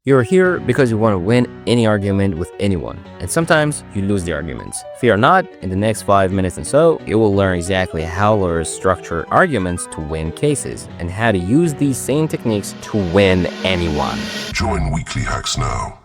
You're here because you want to win any argument with anyone, and sometimes you lose the arguments. Fear not, in the next 5 minutes or so, you will learn exactly how lawyers structure arguments to win cases, and how to use these same techniques to win anyone. Join Weekly Hacks now.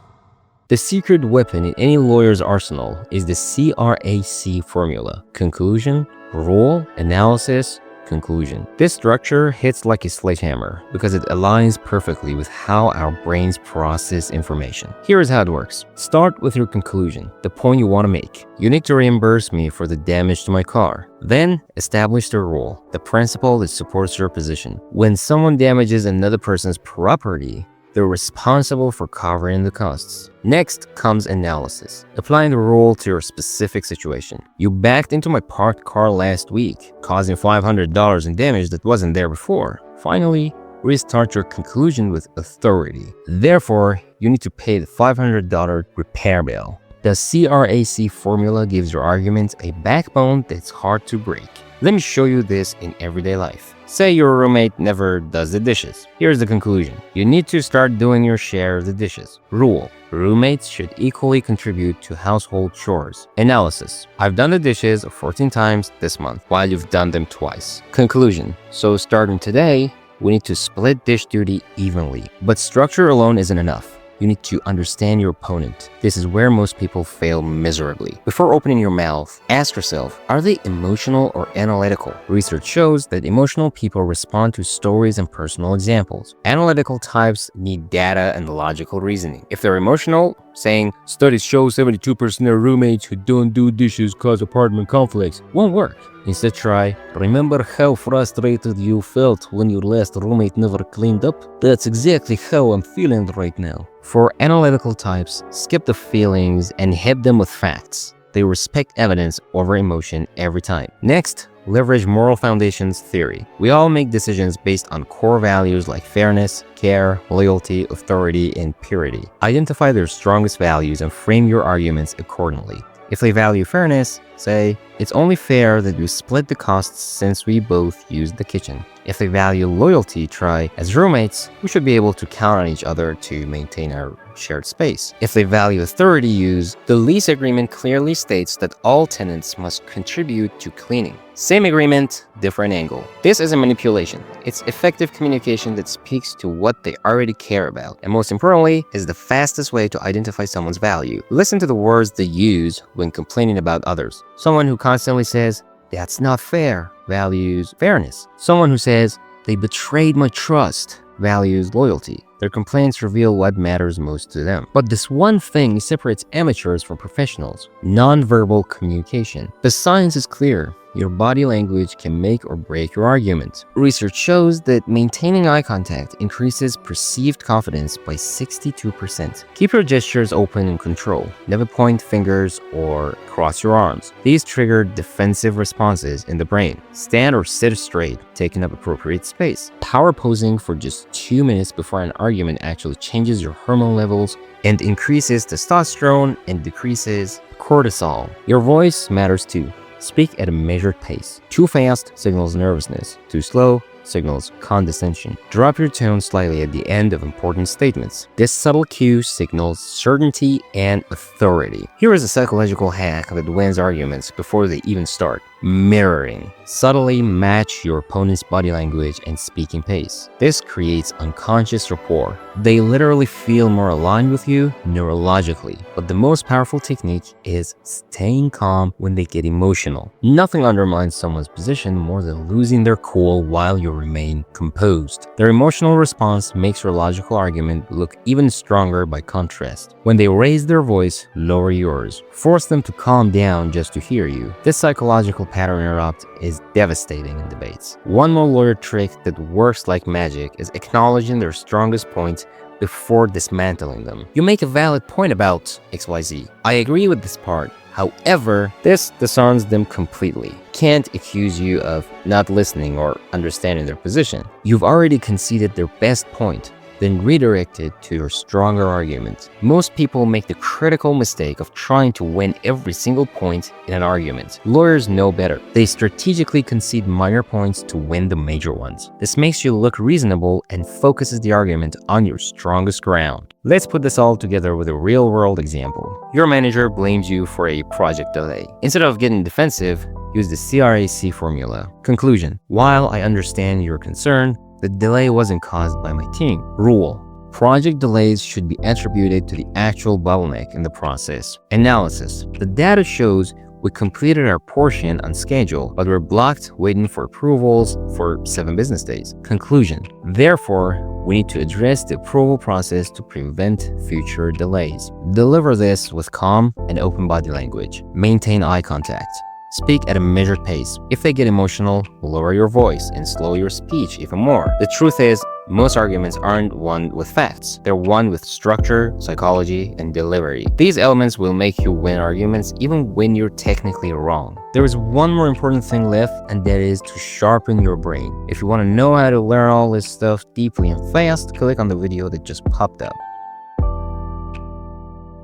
The secret weapon in any lawyer's arsenal is the CRAC formula: conclusion, rule, analysis, conclusion. This structure hits like a sledgehammer because it aligns perfectly with how our brains process information. Here is how it works. Start with your conclusion, the point you want to make. You need to reimburse me for the damage to my car. Then, establish the rule, the principle that supports your position. When someone damages another person's property, they're responsible for covering the costs. Next comes analysis, applying the rule to your specific situation. You backed into my parked car last week, causing $500 in damage that wasn't there before. Finally, restart your conclusion with authority. Therefore, you need to pay the $500 repair bill. The CRAC formula gives your argument a backbone that's hard to break. Let me show you this in everyday life. Say your roommate never does the dishes. Here's the conclusion. You need to start doing your share of the dishes. Rule: roommates should equally contribute to household chores. Analysis: I've done the dishes 14 times this month, while you've done them twice. Conclusion: so starting today, we need to split dish duty evenly. But structure alone isn't enough. You need to understand your opponent. This is where most people fail miserably. Before opening your mouth, ask yourself, are they emotional or analytical? Research shows that emotional people respond to stories and personal examples. Analytical types need data and logical reasoning. If they're emotional, saying, studies show 72% of roommates who don't do dishes cause apartment conflicts, won't work. Instead try, remember how frustrated you felt when your last roommate never cleaned up? That's exactly how I'm feeling right now. For analytical types, skip the feelings and hit them with facts. They respect evidence over emotion every time. Next, leverage moral foundations theory. We all make decisions based on core values like fairness, care, loyalty, authority, and purity. Identify their strongest values and frame your arguments accordingly. If they value fairness, say, it's only fair that you split the costs since we both used the kitchen. If they value loyalty, try, as roommates, we should be able to count on each other to maintain our shared space. If they value authority, use, the lease agreement clearly states that all tenants must contribute to cleaning. Same agreement, different angle. This isn't manipulation. It's effective communication that speaks to what they already care about. And most importantly, is the fastest way to identify someone's value. Listen to the words they use when complaining about others. Someone who constantly says, that's not fair, values fairness. Someone who says, they betrayed my trust, values loyalty. Their complaints reveal what matters most to them. But this one thing separates amateurs from professionals: nonverbal communication. The science is clear. Your body language can make or break your argument. Research shows that maintaining eye contact increases perceived confidence by 62%. Keep your gestures open and controlled. Never point fingers or cross your arms. These trigger defensive responses in the brain. Stand or sit straight, taking up appropriate space. Power posing for just 2 minutes before an argument actually changes your hormone levels and increases testosterone and decreases cortisol. Your voice matters too. Speak at a measured pace. Too fast signals nervousness. Too slow signals condescension. Drop your tone slightly at the end of important statements. This subtle cue signals certainty and authority. Here is a psychological hack that wins arguments before they even start. Mirroring. Subtly match your opponent's body language and speaking pace. This creates unconscious rapport. They literally feel more aligned with you neurologically. But the most powerful technique is staying calm when they get emotional. Nothing undermines someone's position more than losing their cool while you remain composed. Their emotional response makes your logical argument look even stronger by contrast. When they raise their voice, lower yours. Force them to calm down just to hear you. This psychological pattern interrupt is devastating in debates. One more lawyer trick that works like magic is acknowledging their strongest points before dismantling them. You make a valid point about XYZ. I agree with this part. However, this disarms them completely. Can't accuse you of not listening or understanding their position. You've already conceded their best point. then redirect it to your stronger argument. Most people make the critical mistake of trying to win every single point in an argument. Lawyers know better. They strategically concede minor points to win the major ones. This makes you look reasonable and focuses the argument on your strongest ground. Let's put this all together with a real-world example. Your manager blames you for a project delay. Instead of getting defensive, use the CRAC formula. Conclusion: while I understand your concern, the delay wasn't caused by my team. Rule: project delays should be attributed to the actual bottleneck in the process. Analysis: the data shows we completed our portion on schedule, but we're blocked waiting for approvals for 7 business days. Conclusion: therefore, we need to address the approval process to prevent future delays. Deliver this with calm and open body language. Maintain eye contact. Speak at a measured pace. If they get emotional, lower your voice and slow your speech even more. The truth is, most arguments aren't won with facts. They're won with structure, psychology, and delivery. These elements will make you win arguments even when you're technically wrong. There is one more important thing left, and that is to sharpen your brain. If you want to know how to learn all this stuff deeply and fast, click on the video that just popped up.